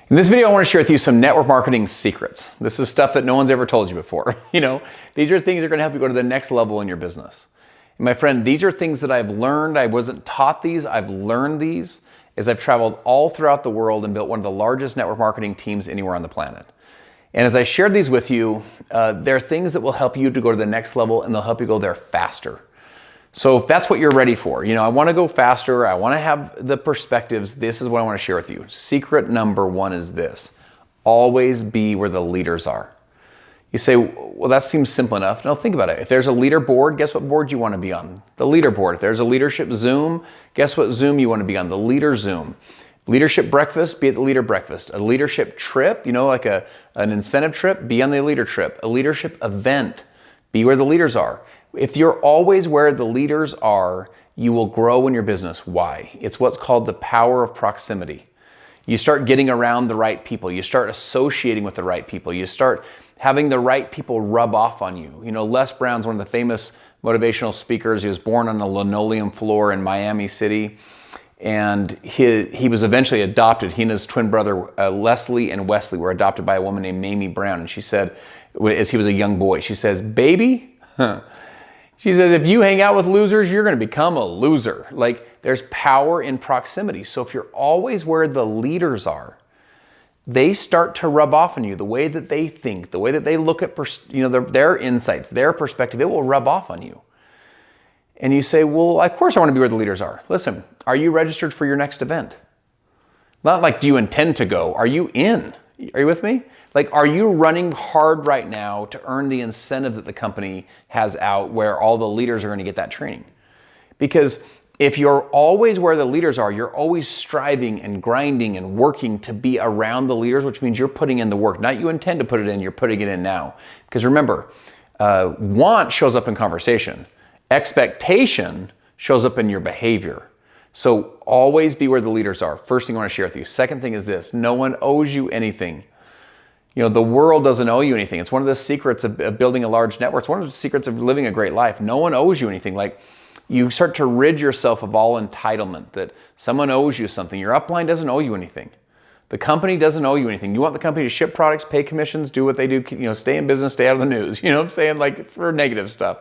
In this video, I want to share with you some network marketing secrets. This is stuff that no one's ever told you before. These are things that are going to help you go to the next level in your business. And my friend, these are things that I've learned. I wasn't taught these. I've learned these as I've traveled all throughout the world and built one of the largest network marketing teams anywhere on the planet. And as I shared these with you, they're things that will help you to go to the next level, and they'll help you go there faster. So if that's what you're ready for, I want to go faster, I want to have the perspectives, this is what I want to share with you. Secret number one is this: always be where the leaders are. You say, well, that seems simple enough. No, think about it. If there's a leaderboard, guess what board you want to be on? The leaderboard. If there's a leadership Zoom, guess what Zoom you want to be on? The leader Zoom. Leadership breakfast, be at the leader breakfast. A leadership trip, like an incentive trip, be on the leader trip. A leadership event, be where the leaders are. If you're always where the leaders are, you will grow in your business. Why? It's what's called the power of proximity. You start getting around the right people. You start associating with the right people. You start having the right people rub off on you. Les Brown's one of the famous motivational speakers. He was born on a linoleum floor in Miami City, and he was eventually adopted. He and his twin brother, Leslie and Wesley, were adopted by a woman named Mamie Brown. And she said, as he was a young boy, she says, "Baby," she says, "if you hang out with losers, you're going to become a loser." There's power in proximity. So if you're always where the leaders are, they start to rub off on you. The way that they think, the way that they look at their insights, their perspective, it will rub off on you. And you say, well, of course I want to be where the leaders are. Listen, are you registered for your next event? Not like, do you intend to go? Are you in? Are you with me? Are you running hard right now to earn the incentive that the company has out where all the leaders are going to get that training? Because if you're always where the leaders are, you're always striving and grinding and working to be around the leaders, which means you're putting in the work. Not you intend to put it in, you're putting it in now. Because remember, want shows up in conversation. Expectation shows up in your behavior. So always be where the leaders are. First thing I want to share with you. Second thing is this: no one owes you anything. The world doesn't owe you anything. It's one of the secrets of building a large network. It's one of the secrets of living a great life. No one owes you anything. You start to rid yourself of all entitlement, that someone owes you something. Your upline doesn't owe you anything. The company doesn't owe you anything. You want the company to ship products, pay commissions, do what they do, stay in business, stay out of the news. You know what I'm saying? For negative stuff.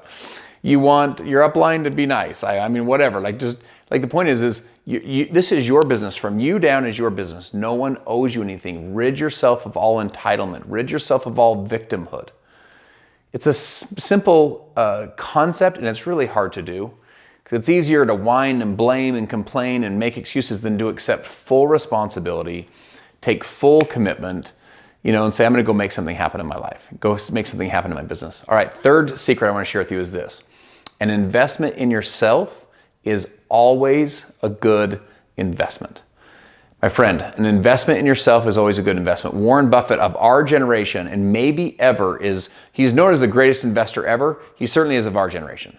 You want your upline to be nice. Whatever. The point is this is your business. From you down is your business. No one owes you anything. Rid yourself of all entitlement. Rid yourself of all victimhood. It's a simple concept, and it's really hard to do. Because it's easier to whine and blame and complain and make excuses than to accept full responsibility, take full commitment, and say, I'm going to go make something happen in my life. Go make something happen in my business. All right, third secret I want to share with you is this: an investment in yourself is always a good investment. My friend, an investment in yourself is always a good investment. Warren Buffett of our generation, and maybe ever, he's known as the greatest investor ever. He certainly is of our generation.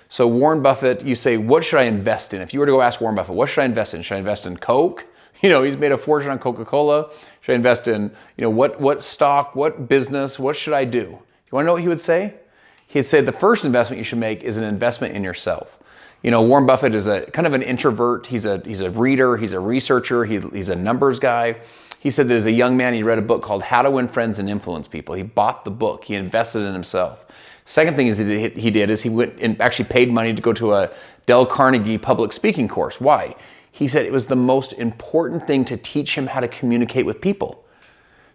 So Warren Buffett, you say, what should I invest in? If you were to go ask Warren Buffett, what should I invest in? Should I invest in Coke? He's made a fortune on Coca-Cola. Should I invest in, what stock, what business, what should I do? You want to know what he would say? He'd say the first investment you should make is an investment in yourself. Warren Buffett is a kind of an introvert. He's a reader. He's a researcher. He's a numbers guy. He said that as a young man, he read a book called How to Win Friends and Influence People. He bought the book. He invested in himself. Second thing he went and actually paid money to go to a Dale Carnegie public speaking course. Why? He said it was the most important thing to teach him how to communicate with people.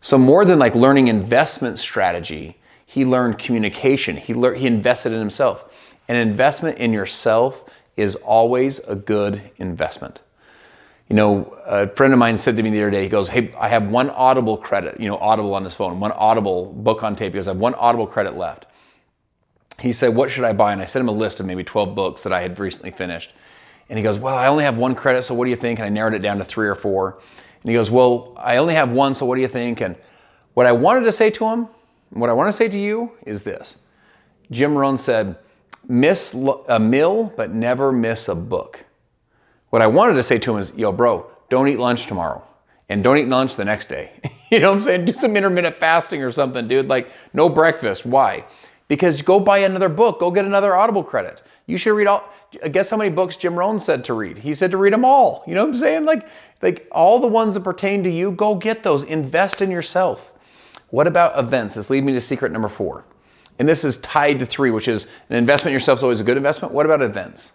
So more than learning investment strategy, he learned communication. He invested in himself. An investment in yourself is always a good investment. A friend of mine said to me the other day, he goes, "Hey, I have one Audible credit, Audible on his phone, one Audible book on tape. He goes, I have one Audible credit left." He said, "What should I buy?" And I sent him a list of maybe 12 books that I had recently finished. And he goes, "Well, I only have one credit, so what do you think?" And I narrowed it down to 3 or 4. And he goes, "Well, I only have one, so what do you think?" And what I wanted to say to him, and what I want to say to you is this: Jim Rohn said, miss a meal, but never miss a book. What I wanted to say to him is, yo, bro, don't eat lunch tomorrow. And don't eat lunch the next day. You know what I'm saying? Do some intermittent fasting or something, dude. No breakfast. Why? Because go buy another book. Go get another Audible credit. You should read guess how many books Jim Rohn said to read? He said to read them all. You know what I'm saying? Like all the ones that pertain to you, go get those. Invest in yourself. What about events? This leads me to secret number 4. And this is tied to 3, which is an investment in yourself is always a good investment. What about events?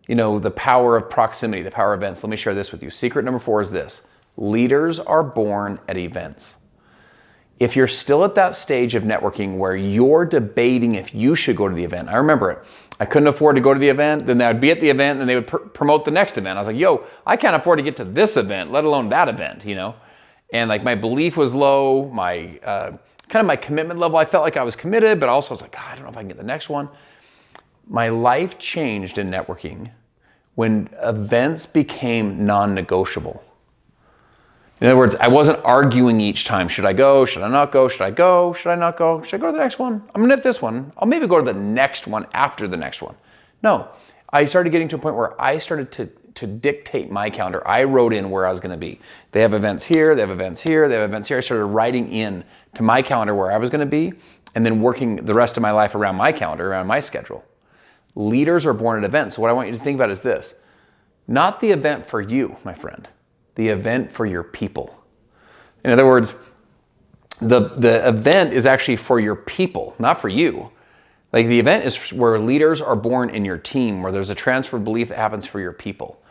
You know, the power of proximity, the power of events. Let me share this with you. Secret number 4 is this. Leaders are born at events. If you're still at that stage of networking where you're debating if you should go to the event, I remember it. I couldn't afford to go to the event, then I would be at the event, and then they would promote the next event. I was like, yo, I can't afford to get to this event, let alone that event, you know? And like my belief was low, my kind of my commitment level, I felt like I was committed, but also I was like, God, I don't know if I can get the next one. My life changed in networking when events became non-negotiable. In other words, I wasn't arguing each time. Should I go? Should I not go? Should I go? Should I not go? Should I go to the next one? I'm gonna hit this one. I'll maybe go to the next one after the next one. No, I started getting to a point where I started to dictate my calendar. I wrote in where I was gonna be. They have events here, they have events here, they have events here. I started writing in to my calendar where I was gonna be and then working the rest of my life around my calendar, around my schedule. Leaders are born at events. So what I want you to think about is this. Not the event for you, my friend. The event for your people. In other words, the event is actually for your people, not for you. Like the event is where leaders are born in your team, where there's a transfer of belief that happens for your people.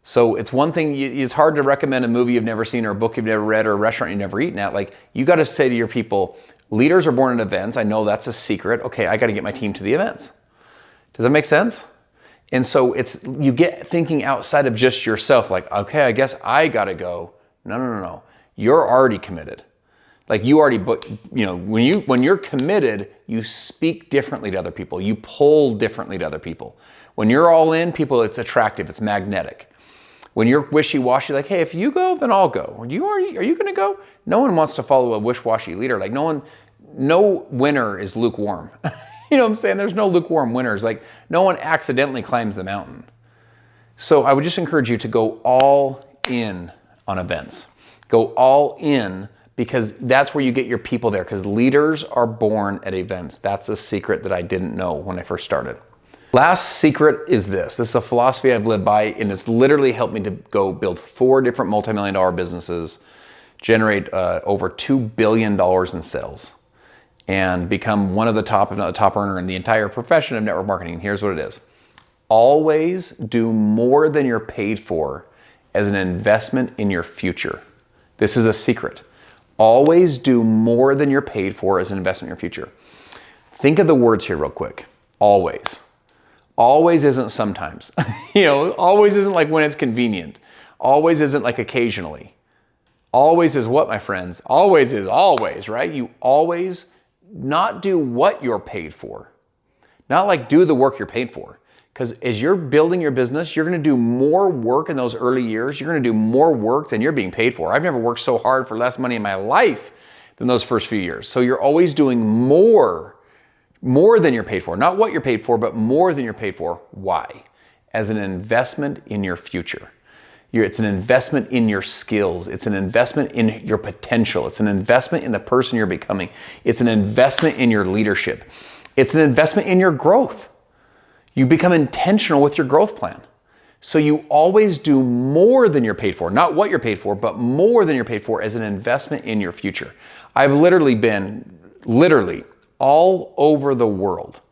So it's one thing, it's hard to recommend a movie you've never seen or a book you've never read or a restaurant you've never eaten at. Like you got to say to your people, leaders are born in events. I know that's a secret. Okay, I got to get my team to the events. Does that make sense? And so you get thinking outside of just yourself, like, okay, I guess I gotta go. No. You're already committed. Like you already booked, you know, when you're committed, you speak differently to other people. You pull differently to other people. When you're all in, people, it's attractive, it's magnetic. When you're wishy-washy, like, hey, if you go, then I'll go. Are you gonna go? No one wants to follow a wish-washy leader. Like no winner is lukewarm. You know what I'm saying? There's no lukewarm winners. Like no one accidentally climbs the mountain. So I would just encourage you to go all in on events. Go all in because that's where you get your people there because leaders are born at events. That's a secret that I didn't know when I first started. Last secret is this. This is a philosophy I've lived by and it's literally helped me to go build 4 different multi-million-dollar businesses, generate over $2 billion in sales, and become one of the top, if not the top earner in the entire profession of network marketing. Here's what it is. Always do more than you're paid for as an investment in your future. This is a secret. Always do more than you're paid for as an investment in your future. Think of the words here real quick. Always. Always isn't sometimes. You know, always isn't like when it's convenient. Always isn't like occasionally. Always is what, my friends? Always is always, right? You always not do what you're paid for. Not like do the work you're paid for. Because as you're building your business, you're going to do more work in those early years. You're going to do more work than you're being paid for. I've never worked so hard for less money in my life than those first few years. So you're always doing more than you're paid for. Not what you're paid for, but more than you're paid for. Why? As an investment in your future. It's an investment in your skills. It's an investment in your potential. It's an investment in the person you're becoming. It's an investment in your leadership. It's an investment in your growth. You become intentional with your growth plan. So you always do more than you're paid for, not what you're paid for, but more than you're paid for as an investment in your future. I've literally been all over the world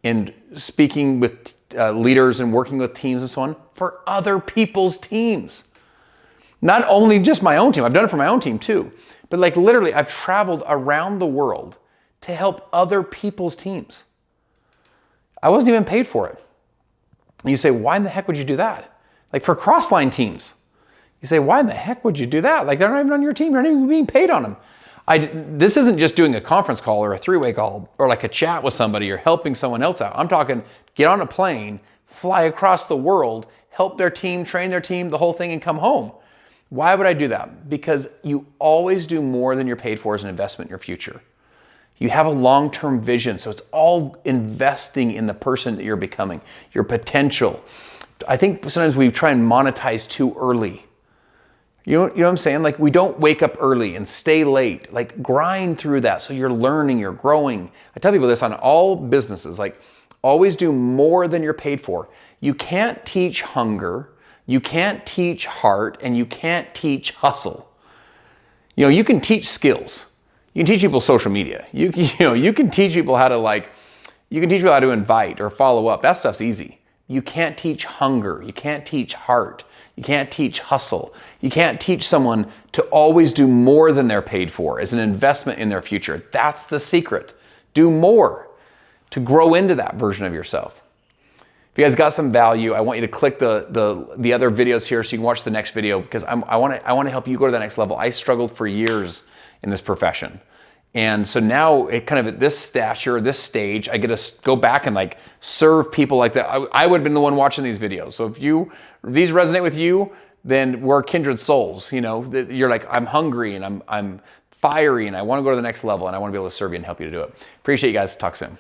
and speaking with leaders and working with teams and so on for other people's teams. Not only just my own team, I've done it for my own team too, but like literally I've traveled around the world to help other people's teams. I wasn't even paid for it. And you say, why in the heck would you do that? Like for cross-line teams. You say, why in the heck would you do that? Like they're not even on your team, you're not even being paid on them. This isn't just doing a conference call or a 3-way call or like a chat with somebody or helping someone else out. I'm talking get on a plane, fly across the world, help their team, train their team, the whole thing and come home. Why would I do that? Because you always do more than you're paid for as an investment in your future. You have a long-term vision, so it's all investing in the person that you're becoming, your potential. I think sometimes we try and monetize too early. You know what I'm saying? Like we don't wake up early and stay late. Like grind through that so you're learning, you're growing. I tell people this on all businesses, like always do more than you're paid for. You can't teach hunger, you can't teach heart, and you can't teach hustle. You know, you can teach skills. You can teach people social media. You can teach people how to you can teach people how to invite or follow up. That stuff's easy. You can't teach hunger. You can't teach heart. You can't teach hustle. You can't teach someone to always do more than they're paid for as an investment in their future. That's the secret. Do more to grow into that version of yourself. If you guys got some value, I want you to click the other videos here so you can watch the next video, because I want to help you go to the next level. I struggled for years in this profession. And so now it kind of at this stature, this stage, I get to go back and like serve people like that. I would have been the one watching these videos. So if these resonate with you, then we're kindred souls. You know, you're like, I'm hungry and I'm fiery and I want to go to the next level and I want to be able to serve you and help you to do it. Appreciate you guys. Talk soon.